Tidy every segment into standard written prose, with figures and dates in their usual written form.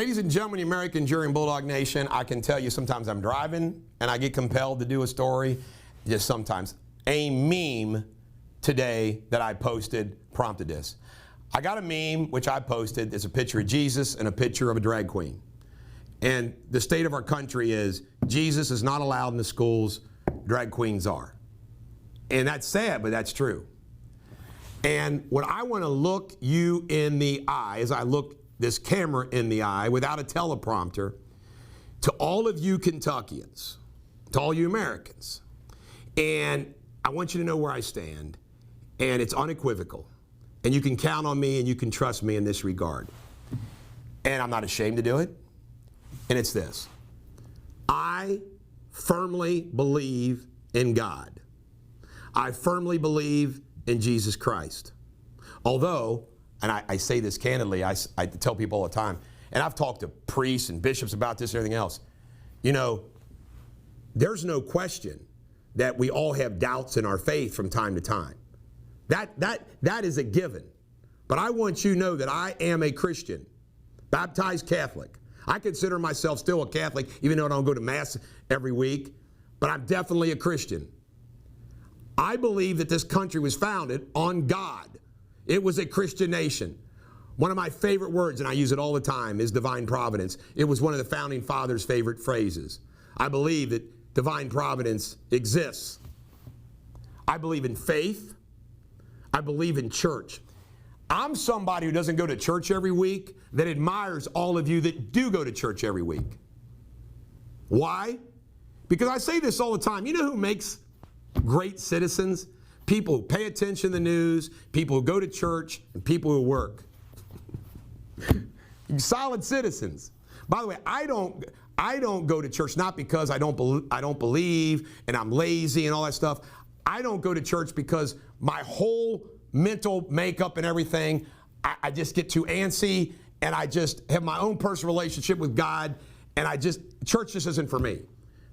Ladies and gentlemen, the American Enduring Bulldog Nation, I can tell you sometimes I'm driving and I get compelled to do a story. Just sometimes. A meme today that I posted prompted this. I got a meme which I posted. It's a picture of Jesus and a picture of a drag queen. And the state of our country is Jesus is not allowed in the schools, drag queens are. And that's sad, but that's true. And what I want to look you in the eye, as I look this camera in the eye without a teleprompter, to all of you Kentuckians, to all you Americans, and I want you to know where I stand, and it's unequivocal. And you can count on me and you can trust me in this regard. And I'm not ashamed to do it. And it's this. I firmly believe in God. I firmly believe in Jesus Christ. Although, and I say this candidly, I tell people all the time, and I've talked to priests and bishops about this and everything else. You know, there's no question that we all have doubts in our faith from time to time. That is a given. But I want you to know that I am a Christian, baptized Catholic. I consider myself still a Catholic, even though I don't go to Mass every week, but I'm definitely a Christian. I believe that this country was founded on God. It was a Christian nation. One of my favorite words, and I use it all the time, is divine providence. It was one of the founding fathers' favorite phrases. I believe that divine providence exists. I believe in faith. I believe in church. I'm somebody who doesn't go to church every week that admires all of you that do go to church every week. Why? Because I say this all the time. You know who makes great citizens? People who pay attention to the news, people who go to church, and people who work. Solid citizens. By the way, I don't go to church not because I don't believe and I'm lazy and all that stuff. I don't go to church because my whole mental makeup and everything, I just get too antsy and I just have my own personal relationship with God, and church just isn't for me.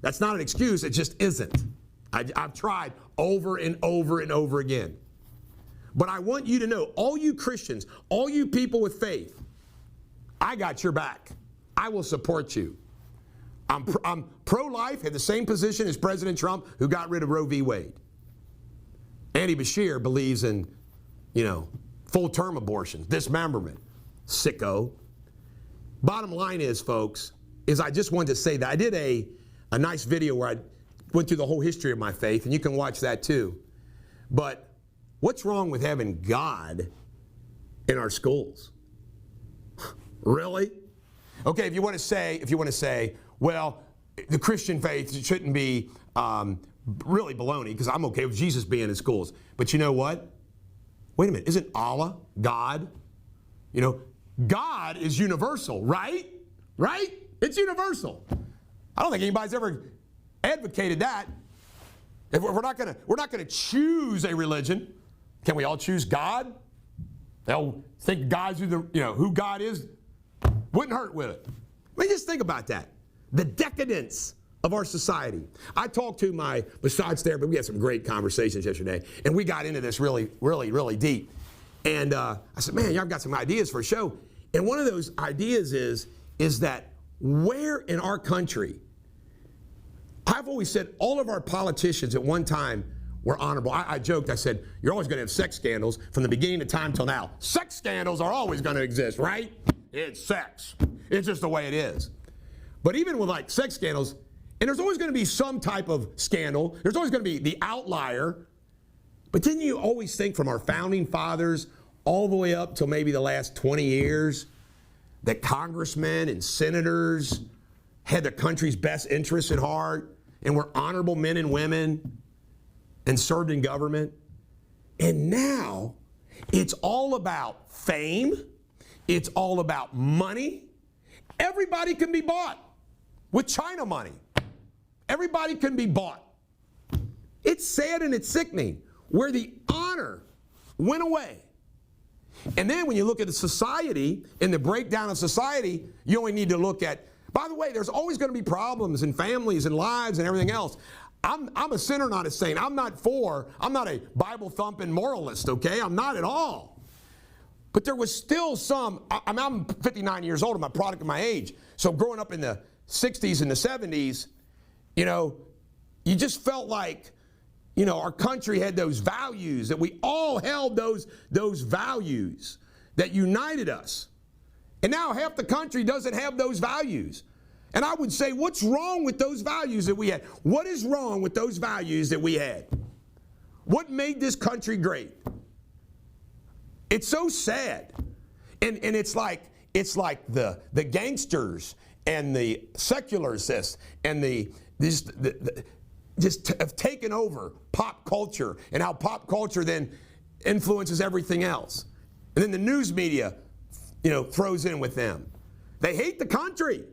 That's not an excuse, it just isn't. I've tried over and over and over again. But I want you to know, all you Christians, all you people with faith, I got your back. I will support you. I'm pro-life, had the same position as President Trump, who got rid of Roe v. Wade. Andy Beshear believes in, full-term abortions, dismemberment. Sicko. Bottom line is, folks, I just wanted to say that I did a nice video where I went through the whole history of my faith, and you can watch that too. But what's wrong with having God in our schools? Really? Okay, if you want to say, well, the Christian faith shouldn't be really baloney, because I'm okay with Jesus being in schools. But you know what? Wait a minute, isn't Allah God? God is universal, right? Right? It's universal. I don't think anybody's ever advocated that. If we're not going to choose a religion, can we all choose God? They'll think God's who God is. Wouldn't hurt with it. I mean, just think about that. The decadence of our society. I talked to my massage therapist. We had some great conversations yesterday, and we got into this really, really, really deep. And I said, man, y'all got some ideas for a show. And one of those ideas is that where in our country, I've always said all of our politicians at one time were honorable. I joked, I said, you're always going to have sex scandals from the beginning of time till now. Sex scandals are always going to exist, right? It's sex. It's just the way it is. But even with like sex scandals, and there's always going to be some type of scandal. There's always going to be the outlier. But didn't you always think from our founding fathers all the way up till maybe the last 20 years that congressmen and senators had the country's best interests at heart and were honorable men and women and served in government? And now it's all about fame. It's all about money. Everybody can be bought with China money. Everybody can be bought. It's sad and it's sickening where the honor went away. And then when you look at the society and the breakdown of society, you only need to look at, by the way, there's always going to be problems in families and lives and everything else. I'm a sinner, not a saint. I'm not a Bible-thumping moralist, okay? I'm not at all. But there was still some, I'm 59 years old, I'm a product of my age. So growing up in the 60s and the 70s, you know, you just felt like, you know, our country had those values, that we all held those values that united us. And now half the country doesn't have those values. And I would say, what's wrong with those values that we had? What is wrong with those values that we had? What made this country great? It's so sad. And it's like the gangsters and the secularists and just have taken over pop culture, and how pop culture then influences everything else. And then the news media, you know, throws in with them. They hate the country.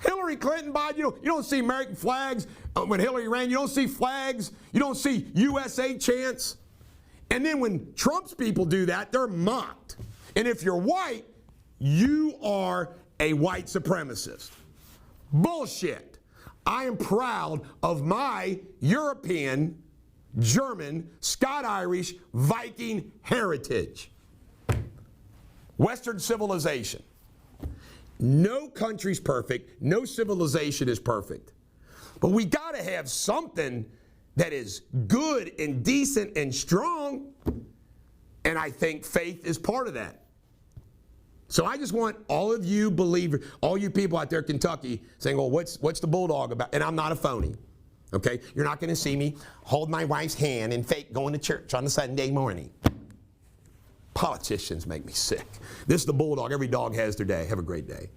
Hillary Clinton, Biden, you don't see American flags when Hillary ran. You don't see flags. You don't see USA chants. And then when Trump's people do that, they're mocked. And if you're white, you are a white supremacist. Bullshit. I am proud of my European, German, Scot-Irish, Viking heritage. Western civilization. No country's perfect. No civilization is perfect. But we got to have something that is good and decent and strong. And I think faith is part of that. So I just want all of you believers, all you people out there in Kentucky saying, well, what's the Bulldog about? And I'm not a phony. Okay? You're not going to see me hold my wife's hand and fake going to church on a Sunday morning. Politicians make me sick. This is the Bulldog. Every dog has their day. Have a great day.